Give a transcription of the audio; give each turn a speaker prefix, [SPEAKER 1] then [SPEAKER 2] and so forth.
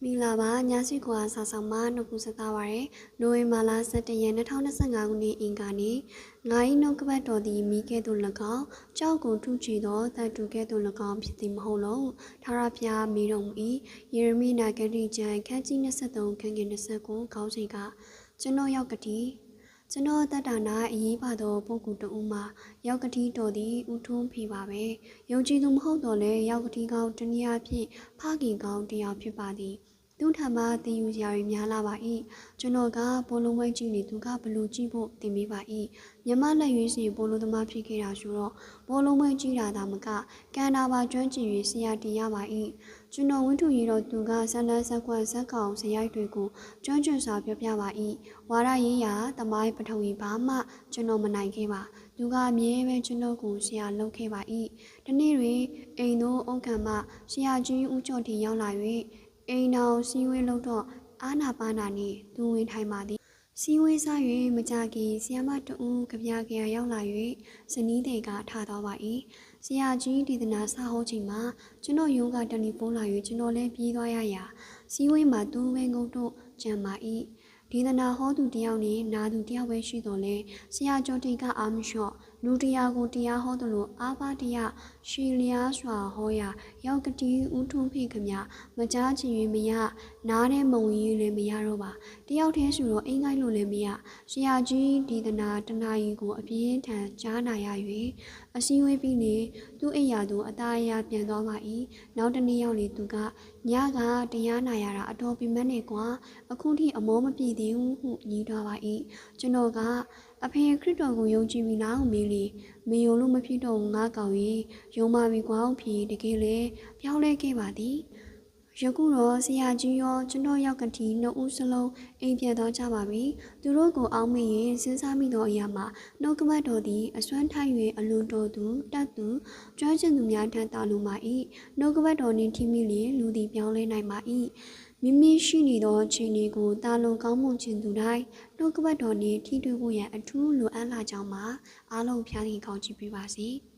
[SPEAKER 1] မင်္ဂလာပါညစီကွာစာဆောင်မနှုတ်ကူဆက်သားပါရယ်နိုဝင်ဘာလ17ရက်2025ခုနှစ်အင်္ဂါနေ့ငါ၏နှုတ်ကပတ်တော်သည်မိကဲ့သို့၎င်းကြောက်ကိုထုချီသောတန်တူကဲ့သို့၎င်းဖြစ်သည်မဟုတ်လောထာဝရဘုရားမိတော်မူ၏ယေရမိနာဂတိကျမ်းခန်းကြီး23ခန်းငယ်29ခေါင်းစဉ်ကကျွန်တော်ရောက်ကတိကျွန်တော်တတ္တနာအရေးပါသောပုဂ္ဂိုလ်တဦးမှာရောက်ကတိတော်သည်ဥထုံးဖေပါပဲယုံကြည်သူမဟုတ်တော့လဲရောက်ကတိကောင်းတနည်းအားဖြင့်ဖခင်ကောင်းတရားဖြစ်ပါသည်သူထံမှတည်ယူစရာတွေများလာပါ၏ကျွန်တော်ကဘောလုံးပွဲကြည့်နေသူကဘလို့ကြည့်ဖို့တင်ပေးပါ၏မြမလက်ရွေးစီဘောလုံးသမားဖြစ်ခဲ့တာဆိုတော့ဘောလုံးပွဲကြည့်တာသာမကကန်နာပါကျွမ်းကျင်၍ဆရာတင်ရပါ၏ကျွန်တော်ဝင်းထုရတော့သူကဇလန်းဇက်ကွက်ဇက်ကောင်ဇရိုက်တွေကိုကျွမ်းကျင်စွာပြောပြပါ၏ဝါရရေးရာတမိုင်းပထဝီဘာမှကျွန်တော်မနိုင်ခဲ့ပါသူကအမြဲပဲကျွန်တော်ကိုဆရာလုပ်ခဲ့ပါ၏ဒီနေ့တွင်အိမ်တို့အုံခံမှဆရာကြီးဦးကျော်တီရောက်လာ၍အိမ်တော်စီဝေးလို့တော့အာနာပါနာနှင့်သူဝင်ထိုင်ပါသည်စီဝေးစား၍မကြခင်ဆီယမတူကပြားကရောက်လာ၍ဇနီးတွေကထသွားပါ၏ဆရာကြီးဒေသနာစာဟောချိန်မှာကျွန်တော်ရုံးကတန်ဒီဖုန်းလာ၍ကျွန်တော်လည်းပြေးသွားရရာစီဝေးမှာသူဝဲငုံတို့ကြံပါ၏ဒေသနာဟောသူတယောက်နဲ့နာသူတယောက်ပဲရှိတော်လဲဆရာကျော်တီကအာမလျှော့လူတရားကိုတရားဟောသလိုအားပါတရားရှီလျားစွာဟောရာရောက်ကတိဦးထုံးဖေခမမကြားချင်၍မရနားထဲမုံရီလည်းမရတော့ပါတယောက်တည်းဆိုတော့အိမ်ငိုင်းလို့လည်းမရဆရာကြီးဒေသနာတနာရီကိုအပြင်းထန်ကြားနာရ၍အစည်းအဝေးပြီးနေသူ့အိယာသူအသားအရာပြန်သွားပါ၏နောက်တနေ့ရောက်လေသူကညကတရားနာရတာအတော်ပြမတ်နေကွာအခုထိအမောမပြေသေးဘူးဟုညီးသွားပါ၏ကျွန်တော်ကအဖေခရစ်တော်ကိုယုံကြည်ပြီးနောက်မေးလေမယုံလို့မဖြစ်တော့ငါကောင်းရင်ယုံပါပြီကွာဖြေတကယ်လေပြောင်းလဲခဲ့ပါသည်ယခုတော့ဆရာကြီးရောကျွန်တော်ရောက်ကတိနှစ်ဦးစလုံးအိမ်ပြန်သွားကြပါပြီသူတို့ကိုအောင်းမေရင်စဉ်းစားမိသောအရာမှာနှုတ်ကပတ်တော်သည်အစွမ်းထိုက်၍အလွန်တော်သူတတ်သူကျွမ်းကျင်သူများထံတာလူပါ၏နှုတ်ကပတ်တော်နှင့်ထိမိလျင်လူသည်ပြောင်းလဲနိုင်ပါ၏မိမိရှိနေသောအခြေအနေကိုတာလွန်ကောင်းမွန်ခြင်းသူတိုင်းနှုတ်ကပတ်တော်နှင့်ထိတွေ့ဖို့ရန်အထူးလိုအပ်လာကြောင်းမှာအားလုံးဖျားခင်ကောင်းချီးပေးပါစေ။